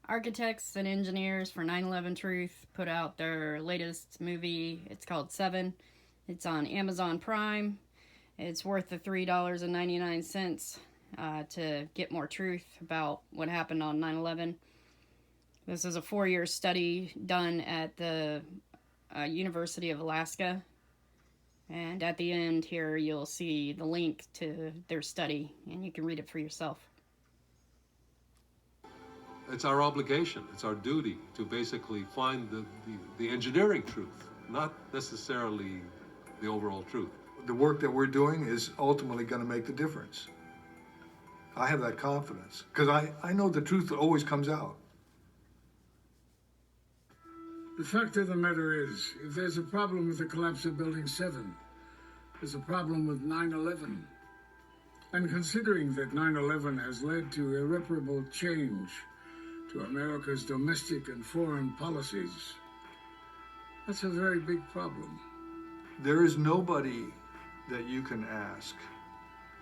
architects and engineers for 9/11 Truth put out their latest movie. It's called Seven. It's on Amazon Prime. It's worth the $3.99 to get more truth about what happened on 9/11. This is a 4-year study done at the University of Alaska. And at the end here, you'll see the link to their study, and you can read it for yourself. It's our obligation, it's our duty to basically find the engineering truth, not necessarily the overall truth. The work that we're doing is ultimately going to make the difference. I have that confidence, because I know the truth always comes out. The fact of the matter is, if there's a problem with the collapse of Building 7, there's a problem with 9/11. And considering that 9/11 has led to irreparable change to America's domestic and foreign policies, that's a very big problem. There is nobody that you can ask,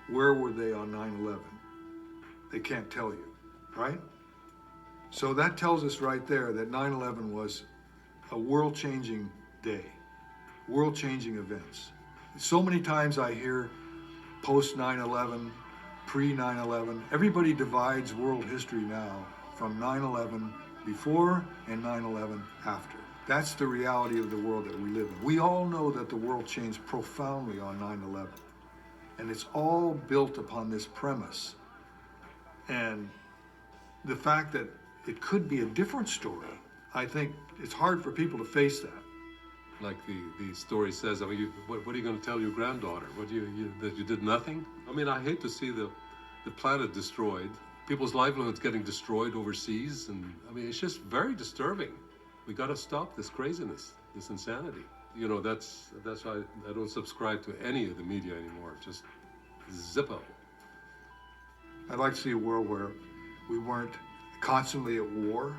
where were they on 9/11? They can't tell you, right? So that tells us right there that 9/11 was a world-changing day, world-changing events. So many times I hear post 9/11, pre 9/11, everybody divides world history now from 9/11 before and 9/11 after. That's the reality of the world that we live in. We all know that the world changed profoundly on 9/11. And it's all built upon this premise. And the fact that it could be a different story, I think it's hard for people to face that. Like the story says, I mean, what are you going to tell your granddaughter? That you did nothing? I mean, I hate to see the planet destroyed, people's livelihoods getting destroyed overseas, and I mean, it's just very disturbing. We got to stop this craziness, this insanity. You know, that's why I don't subscribe to any of the media anymore. Just Zippo. I'd like to see a world where we weren't constantly at war,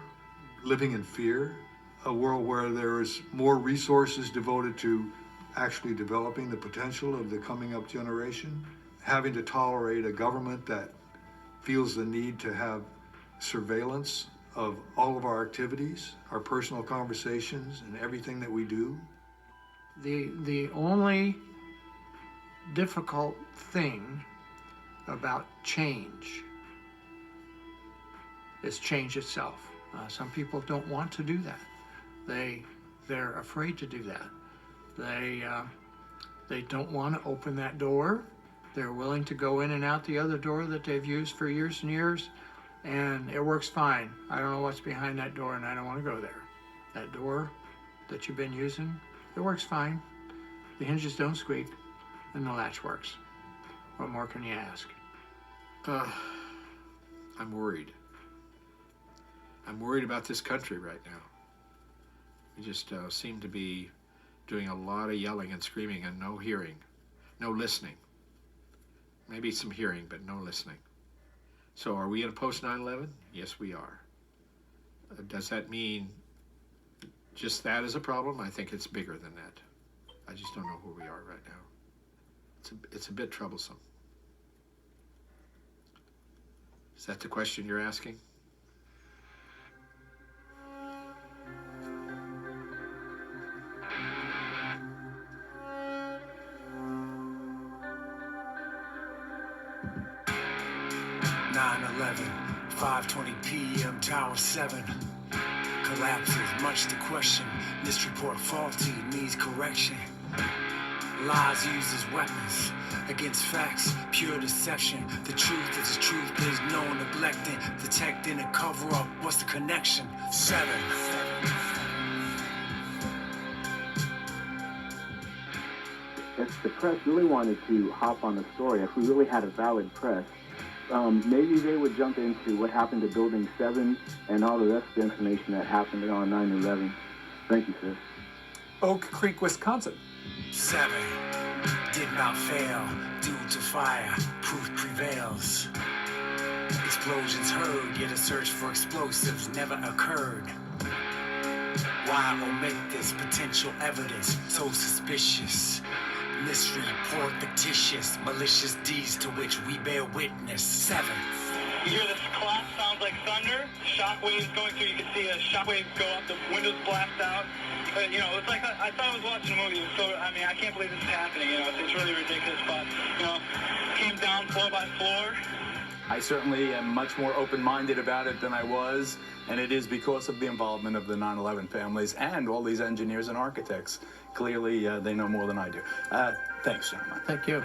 living in fear, a world where there is more resources devoted to actually developing the potential of the coming up generation, having to tolerate a government that feels the need to have surveillance of all of our activities, our personal conversations, and everything that we do. The only difficult thing about change is change itself. Some people don't want to do that. They're afraid to do that. They don't want to open that door. They're willing to go in and out the other door that they've used for years and years, and it works fine. I don't know what's behind that door, and I don't want to go there. That door that you've been using, it works fine. The hinges don't squeak, and the latch works. What more can you ask? I'm worried. I'm worried about this country right now. We just seem to be doing a lot of yelling and screaming and no hearing, no listening. Maybe some hearing, but no listening. So are we in a post 9/11? Yes, we are. Does that mean just that is a problem? I think it's bigger than that. I just don't know where we are right now. It's a bit troublesome. Is that the question you're asking? (9/11) 5:20 p.m. Tower 7 collapses, much to question. This report faulty, needs correction. Lies used as weapons against facts, pure deception. The truth is the truth, there's no neglecting, detecting a cover up. What's the connection? 7. If the press really wanted to hop on the story, if we really had a valid press, maybe they would jump into what happened to Building 7 and all the rest of the information that happened on 9/11. Thank you, sir. Oak Creek, Wisconsin. 7 did not fail due to fire. Proof prevails. Explosions heard, yet a search for explosives never occurred. Why omit this potential evidence? So suspicious. Mystery, poor, fictitious, malicious deeds to which we bear witness. 7. You hear this collapse sounds like thunder, shockwaves going through. You could see a shockwave go up, the windows blast out. But, you know, it's like I thought I was watching a movie. It was so, I mean, I can't believe this is happening. You know, it's really ridiculous. But, you know, came down floor by floor. I certainly am much more open-minded about it than I was, and it is because of the involvement of the 9/11 families and all these engineers and architects. Clearly, they know more than I do. Thanks, gentlemen. Thank you.